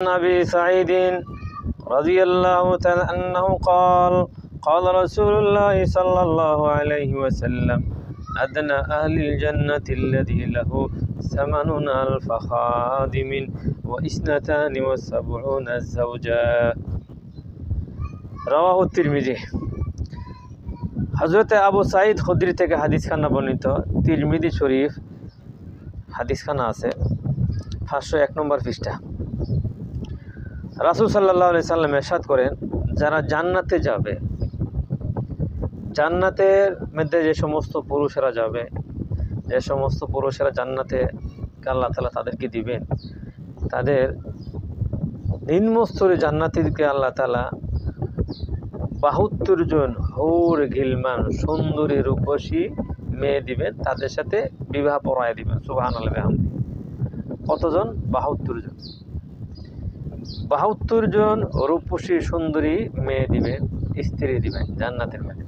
أبي سعيد رضي الله تعالى عنه قال قال رسول الله صلى الله عليه وسلم أدنى أهل الجنة الذي له 80,000 خادم و72 زوجا رواه الترمذي। হযরত আবু সাঈদ খুদরি থেকে হাদিস খানা বর্ণিত, তিরমিজি শরীফ হাদিস খানা আছে 501 নম্বর পৃষ্ঠা। রাসূল সাল্লাল্লাহু আলাইহি সাল্লাম ইরশাদ করেন, যারা জান্নাতে যাবে, জান্নাতের মধ্যে যে সমস্ত পুরুষেরা যাবে, যে সমস্ত পুরুষেরা জান্নাতে আল্লাহ তাআলা তাদেরকে দিবেন, তাদের নিম্নস্তরে জান্নাতীকে আল্লাহ তাআলা 72 জন হৌর গিলমান সুন্দরী রূপসী মেয়ে দিবেন, তাদের সাথে বিবাহ পড়ায় দিবেন। সুবহানাল্লাহ বিহামদি। কতজন? 72 জন। 72 জন রূপসী সুন্দরী মেয়ে দিবেন, স্ত্রী দিবেন জান্নাতের মধ্যে।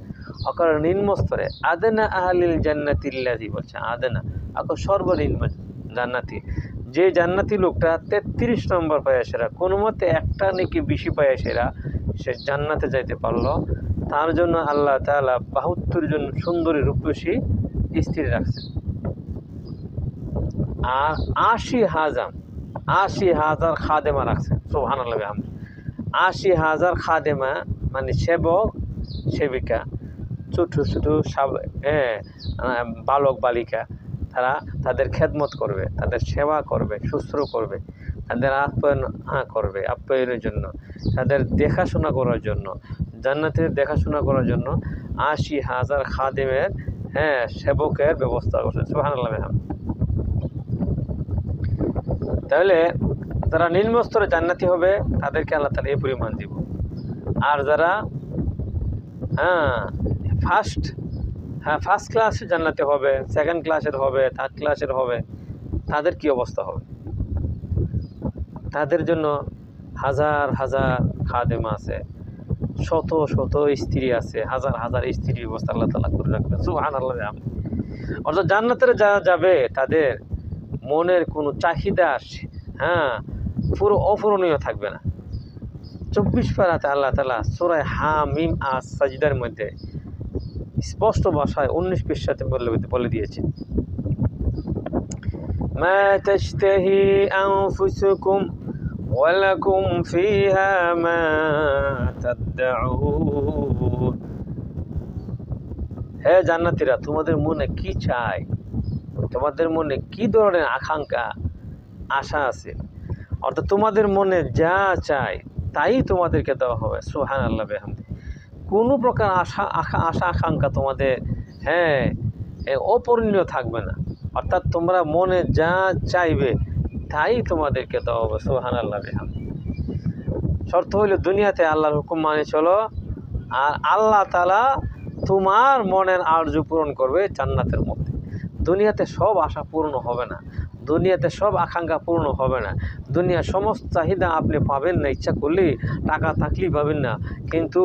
অকার নিম্ন স্তরে আদনা আহলিল জান্নাতিল্লাযী বলছে, আদনা অকার সর্বনিম্ন জান্নাতি, যে জান্নাতি লোকটা 33 নম্বর পায় সেরা, কোনো মতে একটা নাকি বেশি পায় সেরা, সে জান্নাতে যাইতে পারলো, তার জন্য আল্লাহ তাআলা 72 জন সুন্দরী রূপসী স্ত্রী রাখছেন। আর 80,000 খাদেমা রাখছেন। সুবহানাল্লাহ বিহামদি। 80,000 খাদেমা মানে সেবক সেবিকা, ছোট ছোট বালক বালিকা, তারা তাদের খেদমত করবে, তাদের সেবা করবে, শুশ্রূষা করবে, তাদের আপ্যায়ন করবে, আপ্যায়নের জন্য, তাদের দেখাশোনা করার জন্য, জান্নাতের দেখাশোনা করার জন্য 80,000 খাদেমের সেবকের ব্যবস্থা করছে। সুবহানাল্লাহ বিহামদি। তাহলে যারা নিম্ন স্তরে জান্নাতি হবে তাদেরকে আল্লাহ তাআলা এই পরিমাণ দিব। আর যারা ফার্স্ট ক্লাসে জান্নাতি হবে, সেকেন্ড ক্লাসের হবে, থার্ড ক্লাসের হবে, তাদের কি অবস্থা হবে? তাদের জন্য হাজার হাজার খাদেমা আছে, শত শত স্ত্রী আছে, হাজার হাজার স্ত্রীর ব্যবস্থা আল্লাহ তাআলা করে রাখবেন। সুবহানাল্লাহ। অর্থাৎ জান্নাতের যারা যাবে তাদের মনের কোনো চাহিদা পুরো অপূরণীয় থাকবে না। 24 পারাতে আল্লাহ তাআলা সূরা হামিম আস-সাজদার মধ্যে স্পষ্ট ভাষায় 19 পৃষ্ঠাতে বলে দিয়েছেন, মা তাশতাহি আনফুসুকুম ওয়া লাকুম ফিহা মা তাদউন। হে জান্নাতীরা, তোমাদের মনে কি চাই, তোমাদের মনে কি ধরনের আকাঙ্ক্ষা আশা আছে, অর্থাৎ তোমাদের মনে যা চাই তাই তোমাদেরকে দেওয়া হবে। সুবহানাল্লাহ বিহামদি। কোনো প্রকার আশা আকাঙ্ক্ষা তোমাদের অপূরণীয় থাকবে না, অর্থাৎ তোমরা মনে যা চাইবে তাই তোমাদেরকে দেওয়া হবে। সুবহানাল্লাহ বিহামদি। শর্ত হইল দুনিয়াতে আল্লাহর হুকুম মানে চলো, আর আল্লাহ তাআলা তোমার মনের আরজু পূরণ করবে জান্নাতের মধ্যে। দুনিয়াতে সব আশা পূর্ণ হবে না, দুনিয়াতে সব আকাঙ্ক্ষা পূর্ণ হবে না, দুনিয়ার সমস্ত চাহিদা আপনি পাবেন না, ইচ্ছা করলেই টাকা থাকলেই পাবেন না, কিন্তু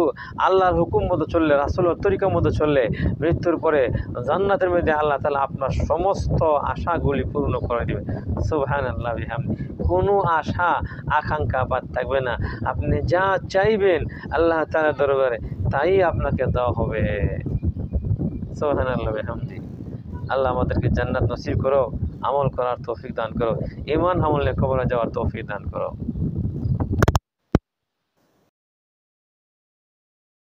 আল্লাহর হুকুম মতো চললে, রাসূলের তরিকা মতো চললে মৃত্যুর পরে জান্নাতের মধ্যে আল্লাহ তাআলা আপনার সমস্ত আশাগুলি পূর্ণ করে দেবে। সুবহানাল্লাহ বিহামদি। কোনো আশা আকাঙ্ক্ষা বাদ থাকবে না, আপনি যা চাইবেন আল্লাহ তাআলার দরবারে তাই আপনাকে দেওয়া হবে। সুবহানাল্লাহ বিহামদি। আল্লাহ আমাদেরকে জান্নাত নসিব করো, আমল করার তৌফিক দান করো, ঈমান আমলে কবরে যাওয়ার তৌফিক দান করো।